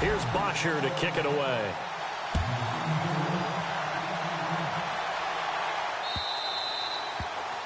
Here's Bosher to kick it away.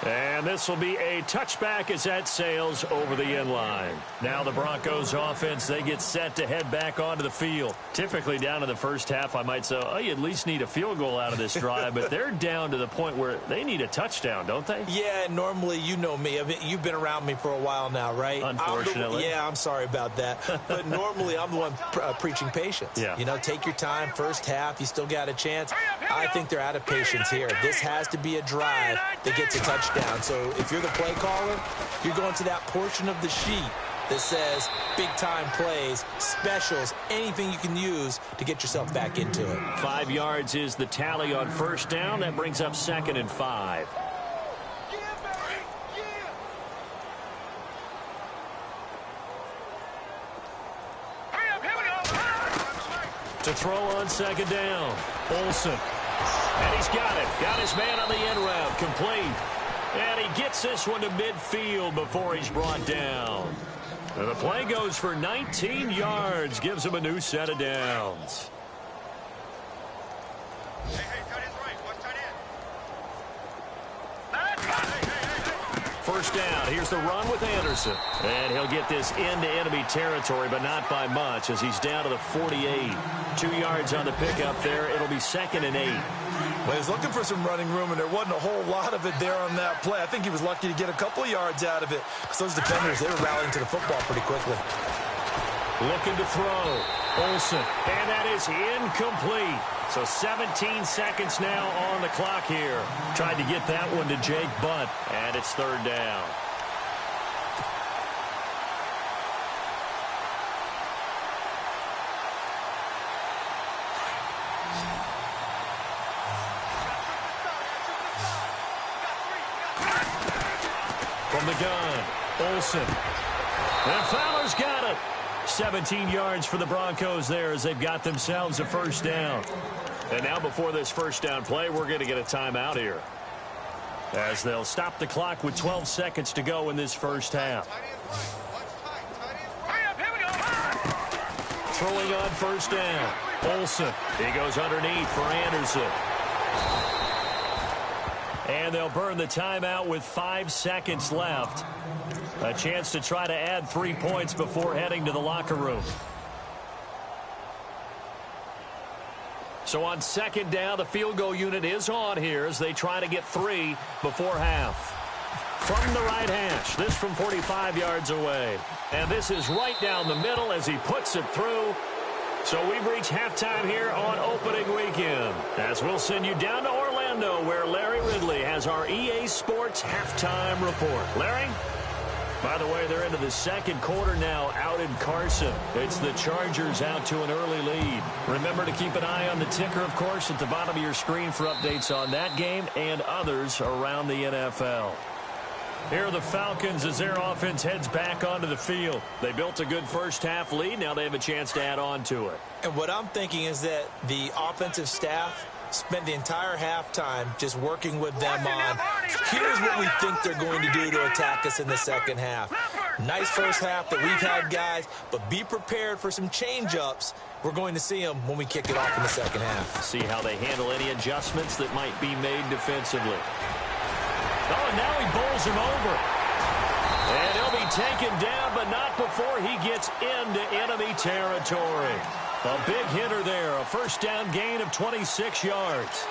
And this will be a touchback as that sails over the end line. Now the Broncos offense, they get set to head back onto the field. Typically down in the first half, I might say, oh, you at least need a field goal out of this drive, but they're down to the point where they need a touchdown, don't they? Yeah, normally, you know me. I mean, you've been around me for a while now, right? Unfortunately. I'm sorry about that. But normally, I'm the one preaching patience. Yeah. You know, take your time. First half, you still got a chance. I think they're out of patience here. This has to be a drive that gets a touchdown. So if you're the play caller, you're going to that portion of the sheet that says big-time plays, specials, anything you can use to get yourself back into it. 5 yards is the tally on first down. That brings up 2nd and 5. To throw on 2nd down, Olsen. And he's got it. Got his man on the end route, complete. And he gets this one to midfield before he's brought down. And the play goes for 19 yards, gives him a new set of downs. First down, here's the run with Anderson. And he'll get this into enemy territory, but not by much as he's down to the 48. 2 yards on the pickup there. It'll be 2nd and 8. Well, he was looking for some running room, and there wasn't a whole lot of it there on that play. I think he was lucky to get a couple of yards out of it because those defenders, they were rallying to the football pretty quickly. Looking to throw. Olsen. And that is incomplete. So 17 seconds now on the clock here. Tried to get that one to Jake Butt, and it's 3rd down. From the gun, Olsen. And Fowler's got it. 17 yards for the Broncos there as they've got themselves a first down. And now before this first down play, we're going to get a timeout here, as they'll stop the clock with 12 seconds to go in this first half. Throwing on first down, Olsen. He goes underneath for Anderson. And they'll burn the timeout with 5 seconds left. A chance to try to add 3 points before heading to the locker room. So on 2nd down, the field goal unit is on here as they try to get 3 before half. From the right hash, this from 45 yards away. And this is right down the middle as he puts it through. So we've reached halftime here on opening weekend, as we'll send you down to Orlando, where Larry Ridley has our EA Sports halftime report. Larry? By the way, they're into the second quarter now out in Carson. It's the Chargers out to an early lead. Remember to keep an eye on the ticker, of course, at the bottom of your screen for updates on that game and others around the NFL. Here are the Falcons as their offense heads back onto the field. They built a good first half lead. Now they have a chance to add on to it. And what I'm thinking is that the offensive staff spent the entire halftime just working with them on, here's what we think they're going to do to attack us in the second half. Nice first half that we've had, guys, but be prepared for some change-ups. We're going to see them when we kick it off in the second half. See how they handle any adjustments that might be made defensively. Oh, now he bowls him over. And he'll be taken down, but not before he gets into enemy territory. A big hitter there, a first down gain of 26 yards.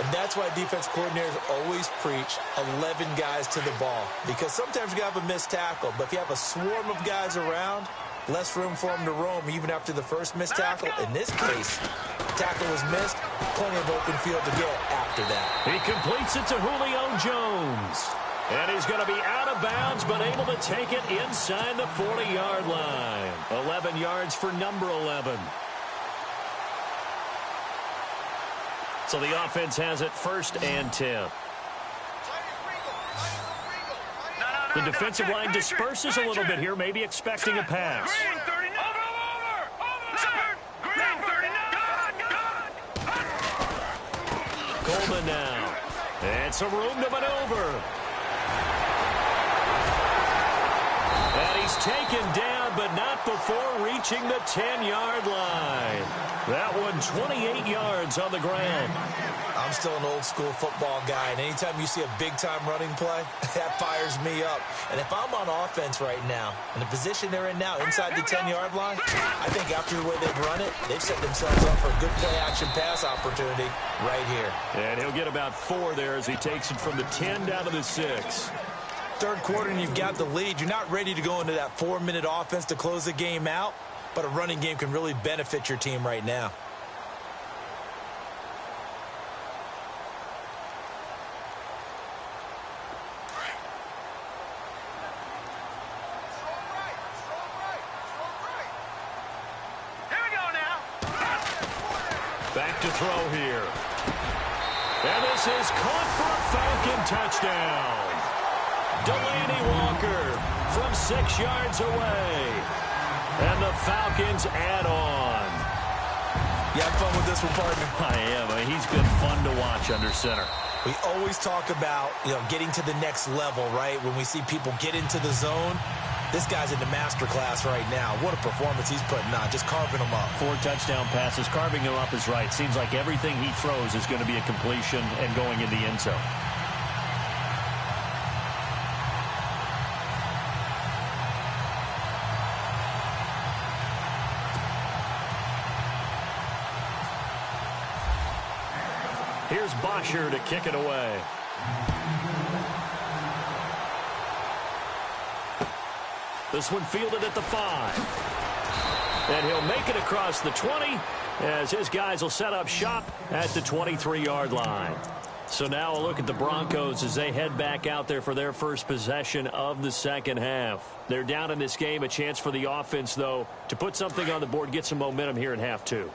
And that's why defense coordinators always preach 11 guys to the ball. Because sometimes you have a missed tackle, but if you have a swarm of guys around, less room for them to roam even after the first missed tackle. In this case, tackle was missed, plenty of open field to get after that. He completes it to Julio Jones. And he's going to be out of bounds, but able to take it inside the 40-yard line. 11 yards for number 11. So the offense has it 1st and 10. The defensive line disperses a little bit here, maybe expecting a pass. Coleman now. And some room to maneuver. And he's taken down, but not before reaching the 10-yard line. That one 28 yards on the ground. I'm still an old-school football guy, and anytime you see a big-time running play, that fires me up. And if I'm on offense right now, in the position they're in now, inside the 10-yard line, I think after the way they've run it, they've set themselves up for a good play-action pass opportunity right here. And he'll get about 4 there as he takes it from the 10 down to the 6. Third quarter and you've got the lead. You're not ready to go into that 4-minute offense to close the game out, but a running game can really benefit your team right now. Back to throw here. And this is caught for a Falcon touchdown. Delaney Walker from 6 yards away. And the Falcons add on. You have fun with this one, partner? I am. He's been fun to watch under center. We always talk about, getting to the next level, right? When we see people get into the zone, this guy's in the master class right now. What a performance he's putting on, just carving them up. 4 touchdown passes, carving him up is right. Seems like everything he throws is going to be a completion and going in the end zone. Here's Bosher to kick it away. This one fielded at the 5. And he'll make it across the 20 as his guys will set up shop at the 23-yard line. So now a look at the Broncos as they head back out there for their first possession of the second half. They're down in this game. A chance for the offense, though, to put something on the board, get some momentum here in half 2.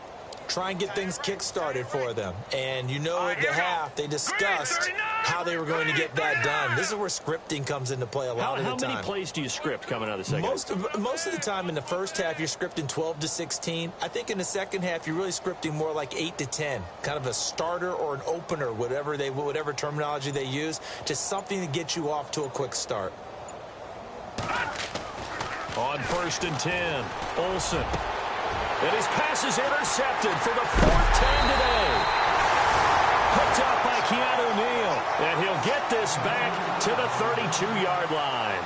Try and get things kick-started for them. And at the half, they discussed how they were going to get that done. This is where scripting comes into play a lot of the time. How many plays do you script coming out of the second half? Most of the time in the first half, you're scripting 12 to 16. I think in the second half, you're really scripting more like 8 to 10. Kind of a starter or an opener, whatever terminology they use. Just something to get you off to a quick start. On 1st and 10, Olsen. And his pass is intercepted for the 4th time today. Picked up by Keanu Neal. And he'll get this back to the 32-yard line.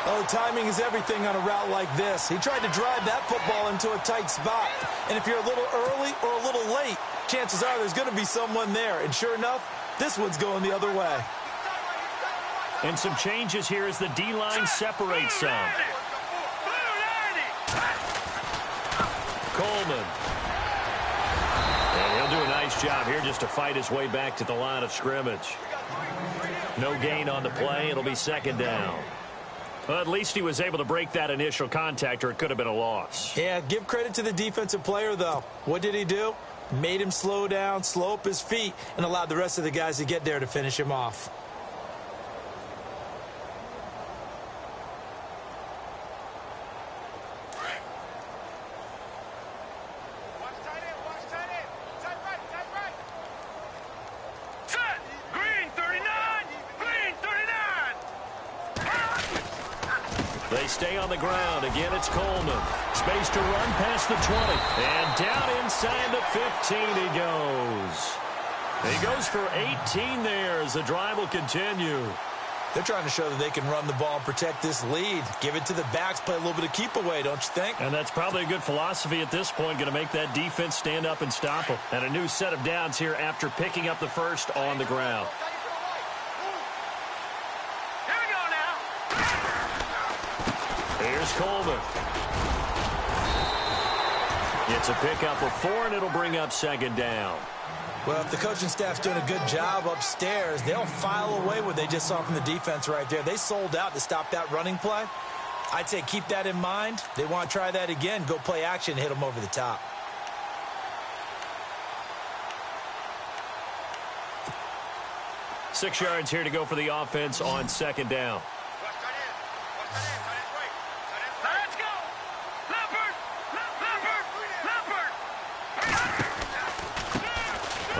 Oh, timing is everything on a route like this. He tried to drive that football into a tight spot. And if you're a little early or a little late, chances are there's going to be someone there. And sure enough, this one's going the other way. And some changes here as the D-line separates some. Coleman. And he'll do a nice job here just to fight his way back to the line of scrimmage. No gain on the play. It'll be 2nd down. Well, at least he was able to break that initial contact, or it could have been a loss. Yeah, give credit to the defensive player, though. What did he do? Made him slow down, slow up his feet, and allowed the rest of the guys to get there to finish him off. They stay on the ground. Again, it's Coleman. Space to run past the 20. And down inside the 15 he goes. He goes for 18 there as the drive will continue. They're trying to show that they can run the ball and protect this lead. Give it to the backs, play a little bit of keep away, don't you think? And that's probably a good philosophy at this point, going to make that defense stand up and stop them. And a new set of downs here after picking up the first on the ground. Here's Coleman. It's a pickup of 4, and it'll bring up 2nd down. Well, if the coaching staff's doing a good job upstairs, they'll file away what they just saw from the defense right there. They sold out to stop that running play. I'd say keep that in mind. They want to try that again. Go play action and hit them over the top. Six yards here to go for the offense on 2nd down.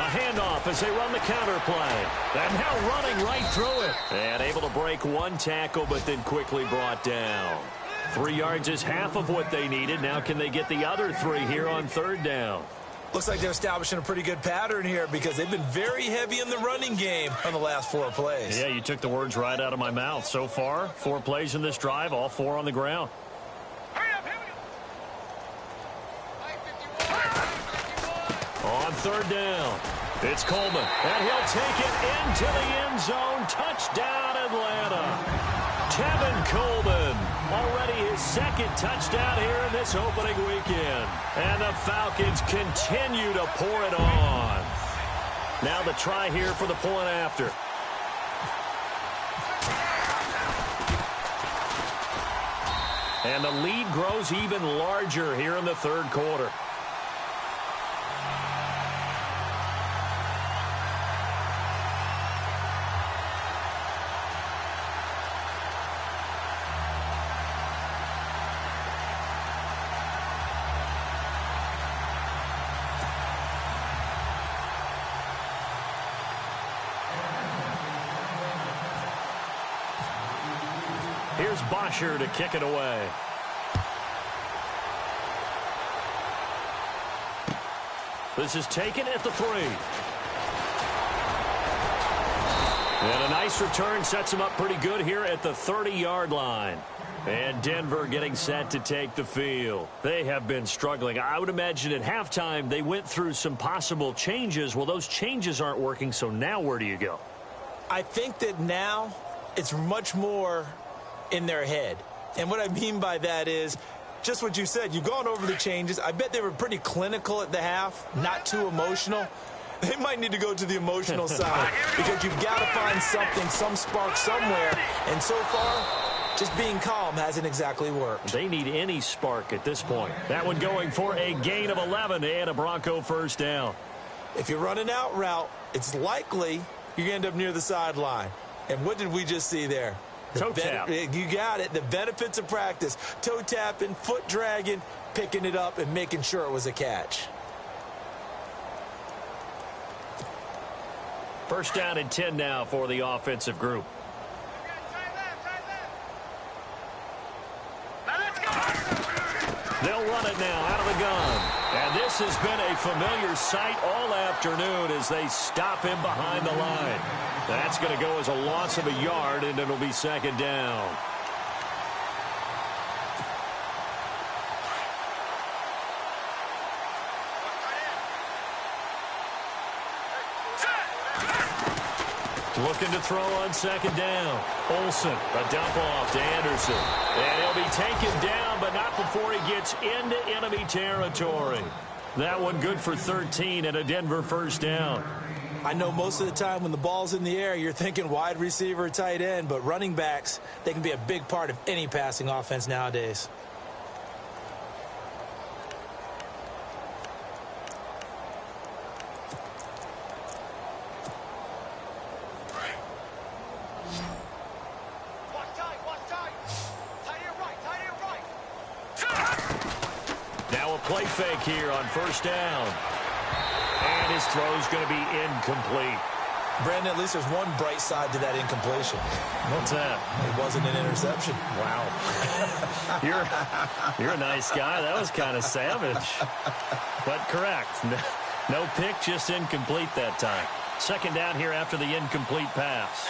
Handoff as they run the counter play. And now running right through it. And able to break one tackle, but then quickly brought down. 3 yards is half of what they needed. Now can they get the other 3 here on third down? Looks like they're establishing a pretty good pattern here because they've been very heavy in the running game on the last 4 plays. Yeah, you took the words right out of my mouth. So far, 4 plays in this drive, all 4 on the ground. On third down, it's Coleman, and he'll take it into the end zone. Touchdown, Atlanta. Tevin Coleman, already his 2nd touchdown here in this opening weekend. And the Falcons continue to pour it on. Now the try here for the point after. And the lead grows even larger here in the third quarter. Here's Bosher to kick it away. This is taken at the 3. And a nice return sets him up pretty good here at the 30-yard line. And Denver getting set to take the field. They have been struggling. I would imagine at halftime they went through some possible changes. Well, those changes aren't working, so now where do you go? I think that now it's much more in their head. And what I mean by that is just what you said. You've gone over the changes. I bet they were pretty clinical at the half, not too emotional. They might need to go to the emotional side because you've got to find something, some spark somewhere. And so far, just being calm hasn't exactly worked. They need any spark at this point. That one going for a gain of 11 and a Bronco first down. If you're running out route, it's likely you're going to end up near the sideline. And what did we just see there? Toe tap. You got it. The benefits of practice. Toe tapping, foot dragging, picking it up, and making sure it was a catch. First down and 10 now for the offensive group. They'll run it now out of the gun. And this has been a familiar sight all afternoon as they stop him behind the line. That's going to go as a loss of a yard, and it'll be second down. Looking to throw on second down. Olsen, a dump off to Anderson. And he'll be taken down, but not before he gets into enemy territory. That one good for 13 and a Denver first down. I know most of the time when the ball's in the air, you're thinking wide receiver, tight end, but running backs, they can be a big part of any passing offense nowadays. Play fake here on first down. And his throw's going to be incomplete. Brandon, at least there's one bright side to that incompletion. What's that? It wasn't an interception. Wow. You're a nice guy. That was kind of savage. But correct. No pick, just incomplete that time. Second down here after the incomplete pass.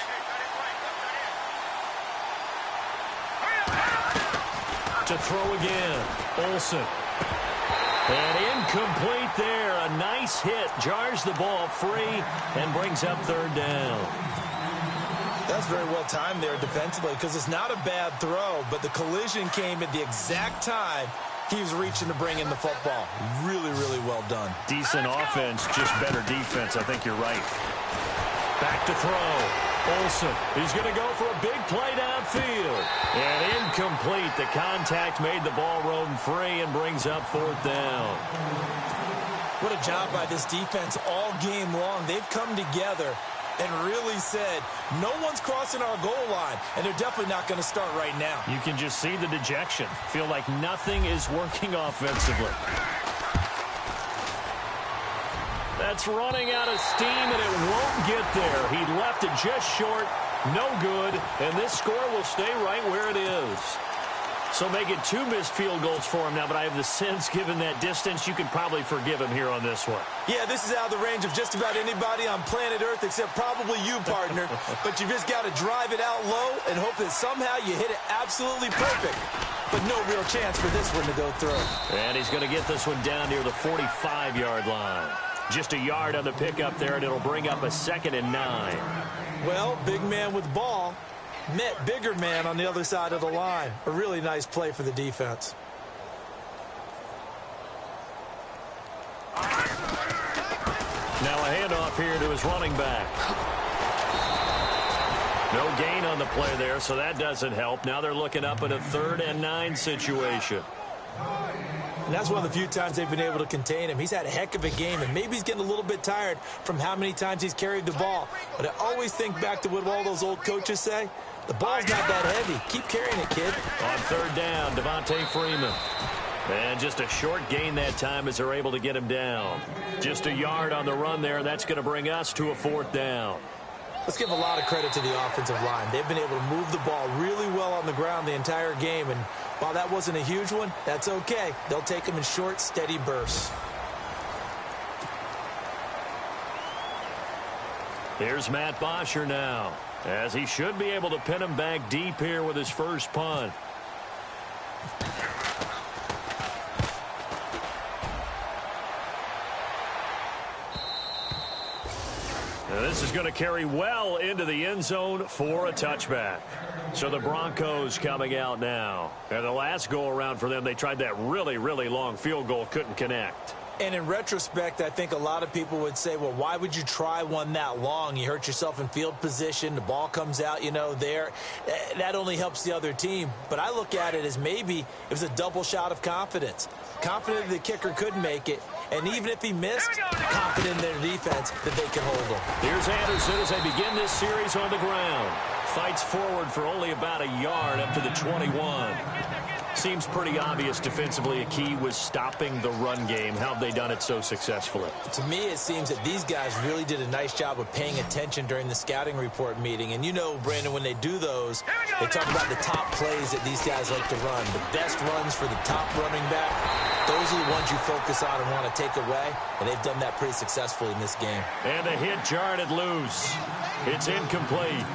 To throw again. Olsen. And incomplete there. A nice hit. Jars the ball free and brings up third down. That's very well timed there defensively because it's not a bad throw, but the collision came at the exact time he was reaching to bring in the football. Really, really well done. Decent offense, just better defense. I think you're right. Back to throw. Olsen, he's going to go for a big play downfield. And incomplete. The contact made the ball roam free and brings up fourth down. What a job by this defense all game long. They've come together and really said, no one's crossing our goal line, and they're definitely not going to start right now. You can just see the dejection. Feel like nothing is working offensively. That's running out of steam, and it won't get there. He left it just short, no good, and this score will stay right where it is. So making 2 missed field goals for him now, but I have the sense, given that distance, you can probably forgive him here on this one. Yeah, this is out of the range of just about anybody on planet Earth except probably you, partner. But you just got to drive it out low and hope that somehow you hit it absolutely perfect. But no real chance for this one to go through. And he's going to get this one down near the 45-yard line. Just a yard on the pickup there, and it'll bring up a 2nd and 9. Well, big man with ball met bigger man on the other side of the line. A really nice play for the defense. Now a handoff here to his running back. No gain on the play there, so that doesn't help. Now they're looking up at a 3rd and 9 situation. And that's one of the few times they've been able to contain him. He's had a heck of a game, and maybe he's getting a little bit tired from how many times he's carried the ball. But I always think back to what all those old coaches say. The ball's not that heavy. Keep carrying it, kid. On 3rd down, Devontae Freeman. And just a short gain that time as they're able to get him down. Just a yard on the run there. That's going to bring us to a 4th down. Let's give a lot of credit to the offensive line. They've been able to move the ball really well on the ground the entire game. And while that wasn't a huge one, that's okay. They'll take them in short, steady bursts. Here's Matt Bosher now, as he should be able to pin him back deep here with his first punt. Now this is going to carry well into the end zone for a touchback. So the Broncos coming out now. And the last go-around for them, they tried that really, really long field goal, couldn't connect. And in retrospect, I think a lot of people would say, well, why would you try one that long? You hurt yourself in field position. The ball comes out, there. That only helps the other team. But I look at it as maybe it was a double shot of confidence. Confident the kicker could make it. And even if he missed, confident in their defense that they can hold him. Here's Anderson as they begin this series on the ground. Fights forward for only about a yard up to the 21. Seems pretty obvious defensively a key was stopping the run game. How have they done it so successfully? To me, it seems that these guys really did a nice job of paying attention during the scouting report meeting. And Brandon, when they do those, they talk about the top plays that these guys like to run. The best runs for the top running back, those are the ones you focus on and want to take away. And they've done that pretty successfully in this game. And the hit jarred it loose. It's incomplete.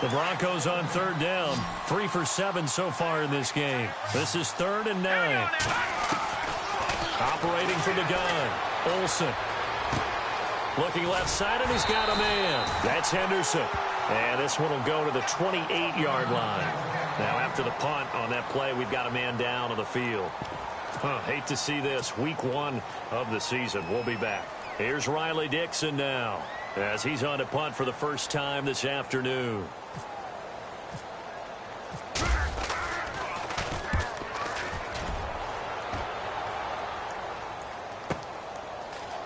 The Broncos on 3rd down. 3 for 7 so far in this game. This is 3rd and 9. Operating from the gun. Olsen. Looking left side, and he's got a man. That's Henderson. And this one will go to the 28-yard line. Now after the punt on that play, we've got a man down on the field. Hate to see this. Week 1 of the season. We'll be back. Here's Riley Dixon now, as he's on to punt for the first time this afternoon.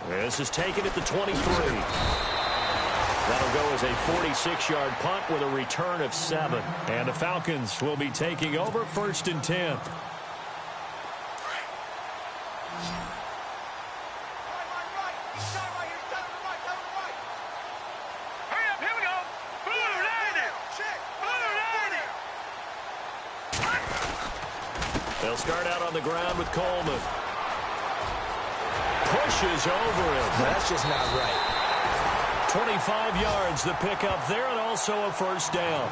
This is taken at the 23. That'll go as a 46-yard punt with a return of 7. And the Falcons will be taking over 1st and 10. They'll start out on the ground with Coleman. Pushes over him. That's just not right. 25 yards the pickup there, and also a 1st down.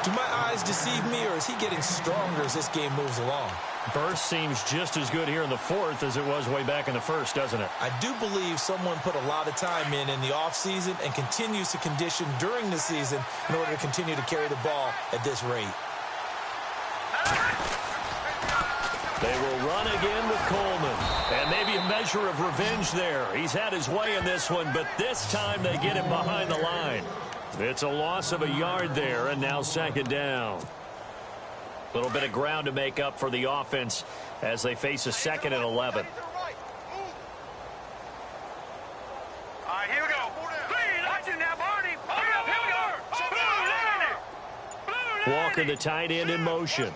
Do my eyes deceive me, or is he getting stronger as this game moves along? Burst seems just as good here in the 4th as it was way back in the 1st, doesn't it? I do believe someone put a lot of time in the offseason and continues to condition during the season in order to continue to carry the ball at this rate. They will run again with Coleman. And maybe a measure of revenge there. He's had his way in this one, but this time they get him behind the line. It's a loss of a yard there, and now 2nd down. A little bit of ground to make up for the offense as they face a 2nd and 11. All right, here we go. Watch it now, Barney. Here we go. Walker, the tight end, in motion.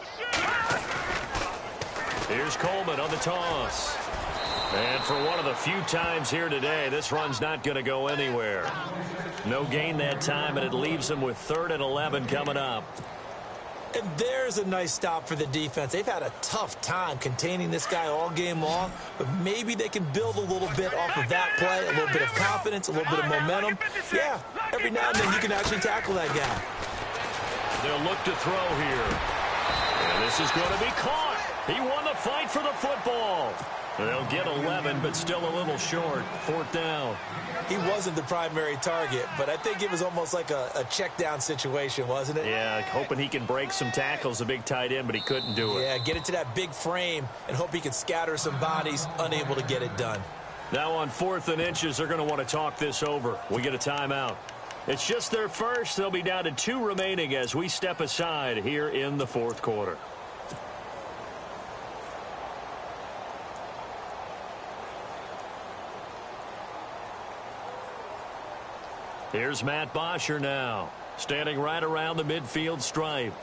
Here's Coleman on the toss. And for one of the few times here today, this run's not going to go anywhere. No gain that time, and it leaves them with 3rd and 11 coming up. And there's a nice stop for the defense. They've had a tough time containing this guy all game long, but maybe they can build a little bit off of that play, a little bit of confidence, a little bit of momentum. Yeah, every now and then you can actually tackle that guy. They'll look to throw here. And this is going to be caught. He won the fight for the football. They'll get 11, but still a little short. 4th down. He wasn't the primary target, but I think it was almost like a check down situation, wasn't it? Yeah, hoping he can break some tackles, a big tight end, but he couldn't do it. Yeah, get it to that big frame and hope he can scatter some bodies, unable to get it done. Now on 4th and inches, they're going to want to talk this over. We get a timeout. It's just their first. They'll be down to 2 remaining as we step aside here in the 4th quarter. Here's Matt Bosher now, standing right around the midfield stripe.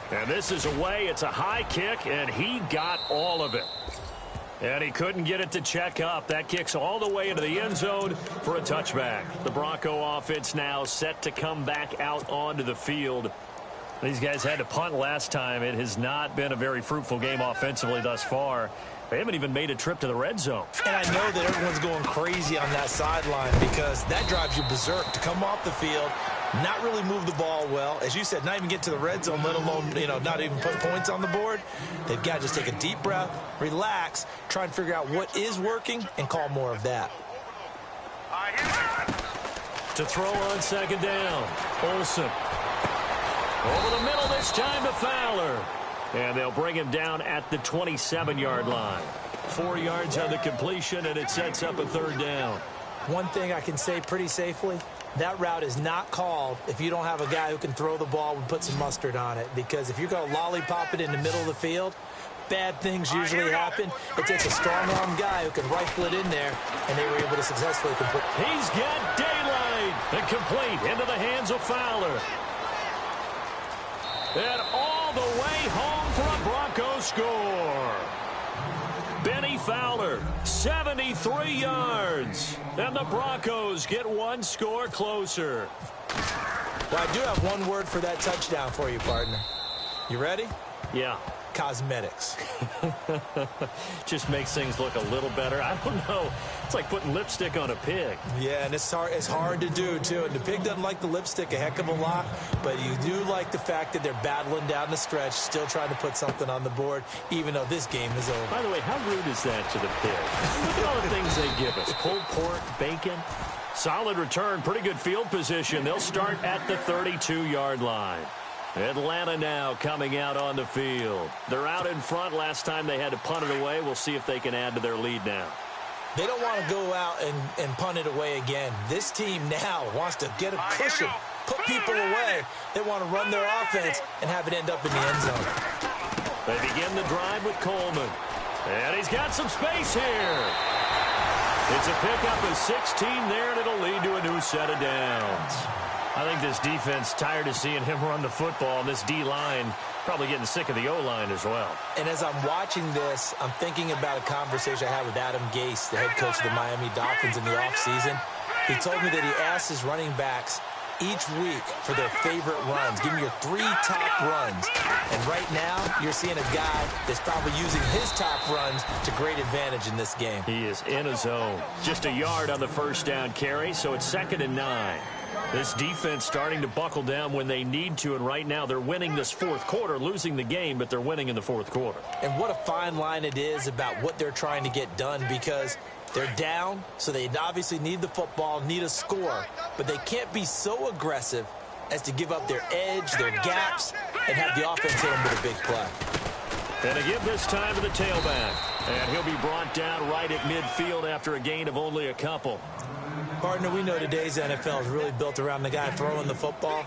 And this is away. It's a high kick, and he got all of it. And he couldn't get it to check up. That kicks all the way into the end zone for a touchback. The Bronco offense now set to come back out onto the field. These guys had to punt last time. It has not been a very fruitful game offensively thus far. They haven't even made a trip to the red zone. And I know that everyone's going crazy on that sideline because that drives you berserk to come off the field, not really move the ball well. As you said, not even get to the red zone, let alone, not even put points on the board. They've got to just take a deep breath, relax, try and figure out what is working, and call more of that. To throw on 2nd down, Olsen. Over the middle this time to Fowler. And they'll bring him down at the 27-yard line. 4 yards on the completion, and it sets up a 3rd down. One thing I can say pretty safely, that route is not called if you don't have a guy who can throw the ball and put some mustard on it. Because if you're going to lollipop it in the middle of the field, bad things usually happen. It takes a strong-arm guy who can rifle it in there, and they were able to successfully complete. He's got daylight and complete into the hands of Fowler. And all the way home for a Bronco score. Benny Fowler, 73 yards. And the Broncos get 1 score closer. Well, I do have one word for that touchdown for you, partner. You ready? Yeah. Cosmetics. Just makes things look a little better. I don't know. It's like putting lipstick on a pig. Yeah, and it's hard to do, too. And the pig doesn't like the lipstick a heck of a lot, but you do like the fact that they're battling down the stretch, still trying to put something on the board, even though this game is over. By the way, how rude is that to the pig? Look at all the things they give us. Pulled pork, bacon. Solid return, pretty good field position. They'll start at the 32-yard line. Atlanta now coming out on the field. They're out in front. Last time they had to punt it away. We'll see if they can add to their lead now. They don't want to go out and punt it away again. This team now wants to get a cushion, put people away. They want to run their offense and have it end up in the end zone. They begin the drive with Coleman. And he's got some space here. It's a pickup of 16 there, and it'll lead to a new set of downs. I think this defense tired of seeing him run the football, and this D-line probably getting sick of the O-line as well. And as I'm watching this, I'm thinking about a conversation I had with Adam Gase, the head coach of the Miami Dolphins in the offseason. He told me that he asked his running backs each week for their favorite runs. Give me your 3 top runs. And right now, you're seeing a guy that's probably using his top runs to great advantage in this game. He is in a zone. Just a yard on the 1st down carry, so it's 2nd and 9. This defense starting to buckle down when they need to, and right now they're winning this 4th quarter, losing the game, but they're winning in the 4th quarter. And what a fine line it is about what they're trying to get done, because they're down, so they obviously need the football, need a score, but they can't be so aggressive as to give up their edge, their gaps, and have the offense hit them with a big play. And to give this time to the tailback, and he'll be brought down right at midfield after a gain of only a couple. Partner, we know today's NFL is really built around the guy throwing the football.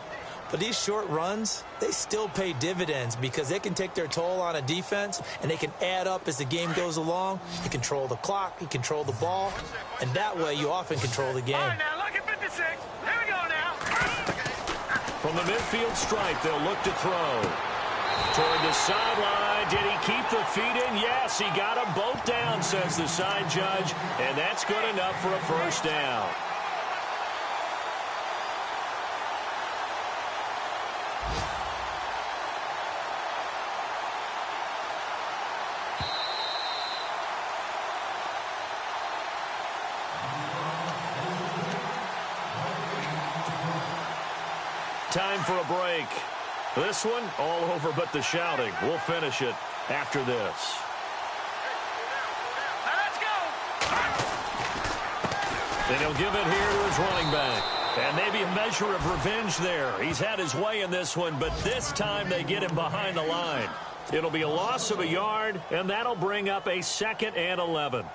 But these short runs, they still pay dividends because they can take their toll on a defense, and they can add up as the game goes along. You control the clock, you control the ball, and that way you often control the game. All right, now look at 56. Here we go now. From the midfield stripe, they'll look to throw. Toward the sideline, did he keep the feet in? Yes, he got them both down, says the side judge, and that's good enough for a 1st down. Time for a break. This one, all over but the shouting. We'll finish it after this. Let's go. And he'll give it here to his running back. And maybe a measure of revenge there. He's had his way in this one, but this time they get him behind the line. It'll be a loss of a yard, and that'll bring up a 2nd and 11.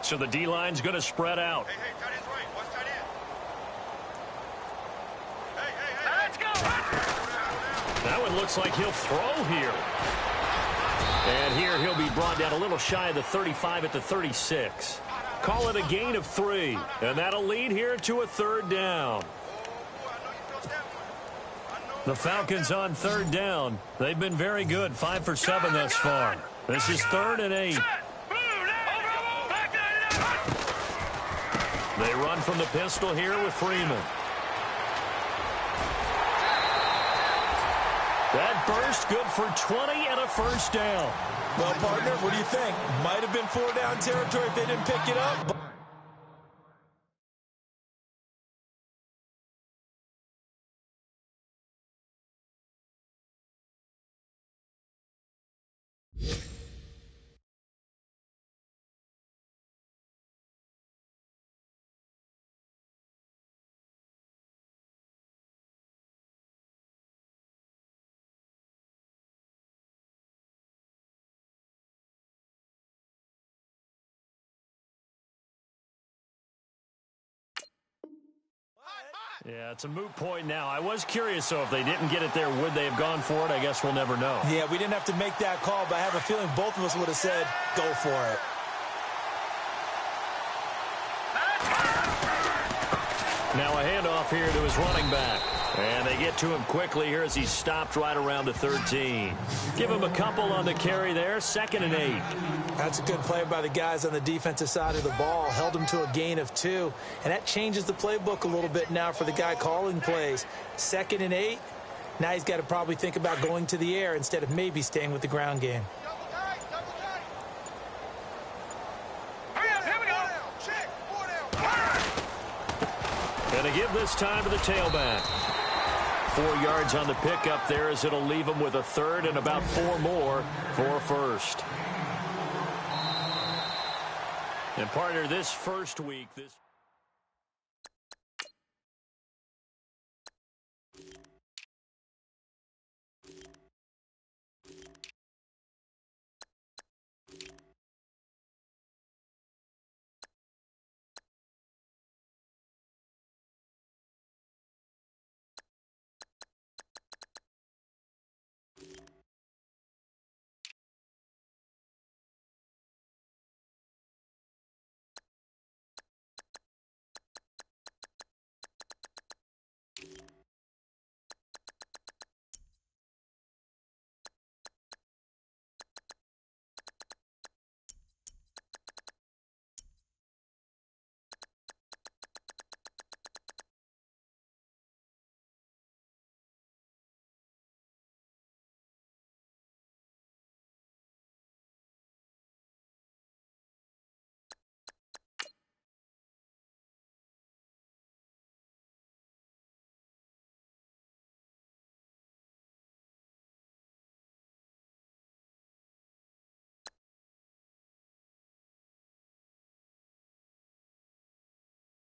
So the D-line's going to spread out. Hey, tight end's right. Watch tight end. Hey. Let's go. That one looks like he'll throw here. And here he'll be brought down a little shy of the 35 at the 36. Call it a gain of 3, and that'll lead here to a 3rd down. The Falcons on 3rd down. They've been very good, 5 for 7 thus far. This is 3rd and 8. They run from the pistol here with Freeman. That burst good for 20 and a 1st down. Well, partner, what do you think? Might have been 4-down territory if they didn't pick it up. Yeah, it's a moot point now. I was curious, so if they didn't get it there, would they have gone for it? I guess we'll never know. Yeah, we didn't have to make that call, but I have a feeling both of us would have said, go for it. Now a handoff here to his running back. And they get to him quickly here as he's stopped right around the 13. Give him a couple on the carry there, 2nd and 8. That's a good play by the guys on the defensive side of the ball. Held him to a gain of 2. And that changes the playbook a little bit now for the guy calling plays. 2nd and 8. Now he's got to probably think about going to the air instead of maybe staying with the ground game. And to give this time to the tailback. 4 yards on the pickup there as it'll leave him with a 3rd and about 4 more for a 1st. And partner, this first week, this...